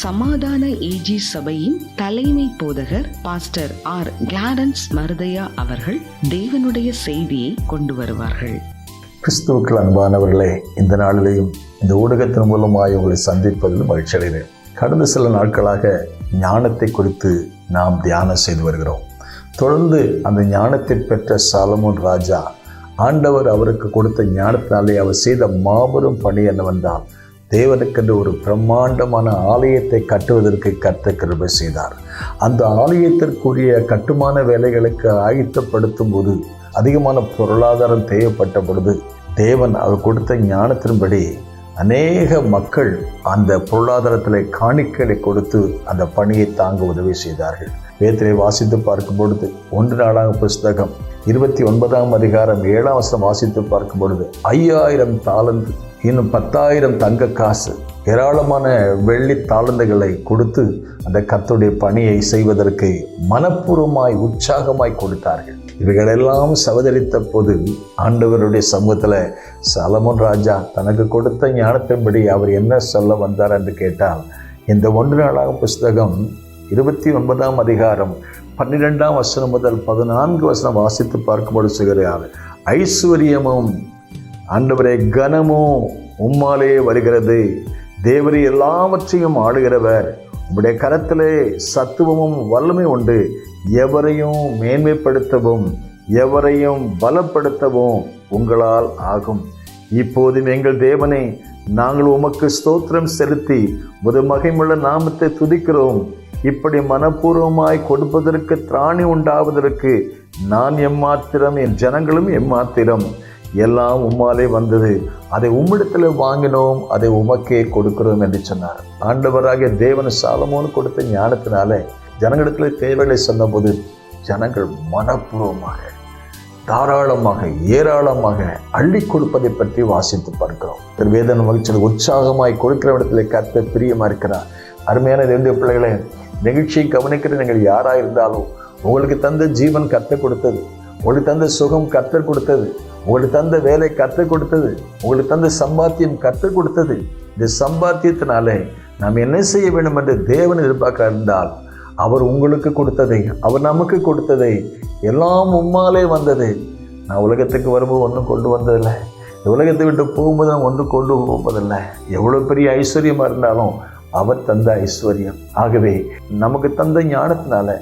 சமாதான ஏஜி சபையின் தலைமை போதகர் பாஸ்டர் ஆர் கிளாரன்ஸ் மருதையா அவர்கள் தேவனுடைய செய்தியை கொண்டு வருவார்கள். கிறிஸ்துவுக்குள் அன்பானவர்களே, இந்த நாளிலேயும் இந்த ஊடகத்தின் மூலமாக உங்களை சந்திப்பதில் மகிழ்ச்சி அடைகிறேன். கடந்த சில நாட்களாக ஞானத்தை குறித்து நாம் தியானம் செய்து வருகிறோம். தொடர்ந்து அந்த ஞானத்தை பெற்ற சாலமோன் ராஜா, ஆண்டவர் அவருக்கு கொடுத்த ஞானத்தினாலே அவர் செய்த மாபெரும் பணி என்னவென்றால், தேவனுக்கென்று ஒரு பிரம்மாண்டமான ஆலயத்தை கட்டுவதற்கு கர்த்தர் கிருபை செய்தார். அந்த ஆலயத்திற்குரிய கட்டுமான வேலைகளுக்கு ஆயத்தப்படுத்தும் போது அதிகமான பொருளாதாரம் தேவைப்பட்ட பொழுது தேவன் அவர் கொடுத்த ஞானத்தின்படி அநேக மக்கள் அந்த பொருளாதாரத்தில் காணிக்கைகளை கொடுத்து அந்த பணியை தாங்க உதவி செய்தார்கள். வேதத்தை வாசித்து பார்க்கும் பொழுது 1 நாளாகமம் புஸ்தகம் 29ஆம் அதிகாரம் 7ஆம் வசனம் வாசித்து பார்க்கும் பொழுது 5000 தாலந்து, இன்னும் 10,000 தங்க காசு, ஏராளமான வெள்ளி தாளந்துகளை கொடுத்து அந்த கர்த்தருடைய பணியை செய்வதற்கு மனப்பூர்வமாய் உற்சாகமாய் கொடுத்தார்கள். இவைகளெல்லாம் சவதரித்த போது ஆண்டவருடைய சமூகத்தில் சாலமோன் ராஜா தனக்கு கொடுத்த ஞானத்தின்படி அவர் என்ன சொல்ல வந்தார் என்று கேட்டால், இந்த 1 நாளாகமம் புஸ்தகம் 29ஆம் அதிகாரம் 12ஆம் வசனம் முதல் 14 வசனம் வாசித்து பார்க்கும்போது சொல்கிறார், ஐஸ்வர்யமும் ஆண்டவரே கனமும் உம்மாலே வருகிறது. தேவரே எல்லாவற்றையும் ஆளுகிறவர். உம்முடைய கரத்திலே சத்துவமும் வல்லமை உண்டு. எவரையும் மேன்மைப்படுத்தவும் எவரையும் பலப்படுத்தவும் உங்களால் ஆகும். இப்போதும் எங்கள் தேவனே, நாங்கள் உமக்கு ஸ்தோத்திரம் செலுத்தி உமது மகிமையுள்ள நாமத்தை துதிக்கிறோம். இப்படி மனப்பூர்வமாய் கொடுப்பதற்கு திராணி உண்டாவதற்கு நான் எம்மாத்திரம், என் ஜனங்களும் எம்மாத்திரம். எல்லாம் உம்மாலே வந்தது, அதை உம்மிடத்தில் வாங்கினோம், அதை உமக்கே கொடுக்கிறோம் என்று சொன்னார். ஆண்டவராகிய தேவன் சாலமோன் கொடுத்த ஞானத்தினால ஜனங்களிடத்தில் தேவைகளை சொன்னபோது ஜனங்கள் மனப்பூர்வமாக தாராளமாக ஏராளமாக அள்ளி கொடுப்பதை பற்றி வாசித்து பார்க்கிறோம். வேதனை மகிழ்ச்சியில் உற்சாகமாய் கொடுக்கிற இடத்துல கர்த்தர் பிரியமா இருக்கிறார். அருமையான தேவனுடைய பிள்ளைகளே, நிகழ்ச்சியை கவனிக்கிற நீங்கள் யாராக இருந்தாலும் உங்களுக்கு தந்த ஜீவன் கர்த்தர் கொடுத்தது, உங்களுக்கு தந்த சுகம் கர்த்தர் கொடுத்தது, உங்களுக்கு தந்த வேலை கர்த்தர் கொடுத்தது, உங்களுக்கு தந்த சம்பாத்தியம் கர்த்தர் கொடுத்தது. இந்த சம்பாத்தியத்தினாலே நாம் என்ன செய்ய வேண்டும் என்று தேவன் எதிர்பார்க்க இருந்தால், அவர் உங்களுக்கு கொடுத்ததை, அவர் நமக்கு கொடுத்ததை எல்லாம் உம்மாலே வந்தது. நான் உலகத்துக்கு வரும்போது ஒன்றும் கொண்டு வந்ததில்லை, இந்த உலகத்தை விட்டு போகும்போது நான் ஒன்றும் கொண்டு போவதில்லை. எவ்வளோ பெரிய ஐஸ்வர்யமாக இருந்தாலும் அவர் தந்த ஐஸ்வர்யம். ஆகவே நமக்கு தந்த ஞானத்தினால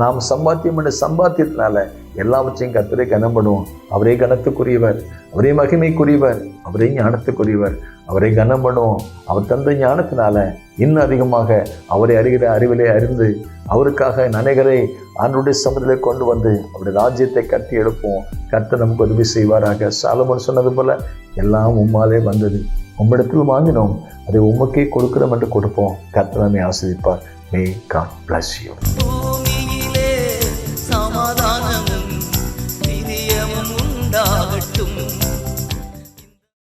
நாம் சம்பாத்தியம் என்ற சம்பாத்தியத்தினால எல்லாவற்றையும் கர்த்தரை கனப்படுவோம். அவரே கனத்துக்குரியவர், அவரே மகிமைக்குரியவர், அவரே ஞானத்துக்குரியவர், அவரை கனம் பண்ணுவோம். அவர் தந்த ஞானத்தினால இன்னும் அதிகமாக அவரை அறிகிற அறிவிலே அறிந்து அவருக்காக அநேகரை ஆண்டவருடைய சமூகத்திலே கொண்டு வந்து அவருடைய ராஜ்யத்தை கட்டி எழுப்போம். கர்த்தர் நமக்கு உதவி செய்வாராக. சாலமோன் சொன்னது போல எல்லாம் உம்மாலே வந்தது, உம்மிடத்தில் வாங்கினோம், அதை உமக்கே கொடுக்கிறோம் என்று கொடுப்போம். கர்த்தர் நம்மை ஆசீர்வதிப்பார். May God bless you. சமாதானமும் நிதியமும் உண்டாகட்டும்.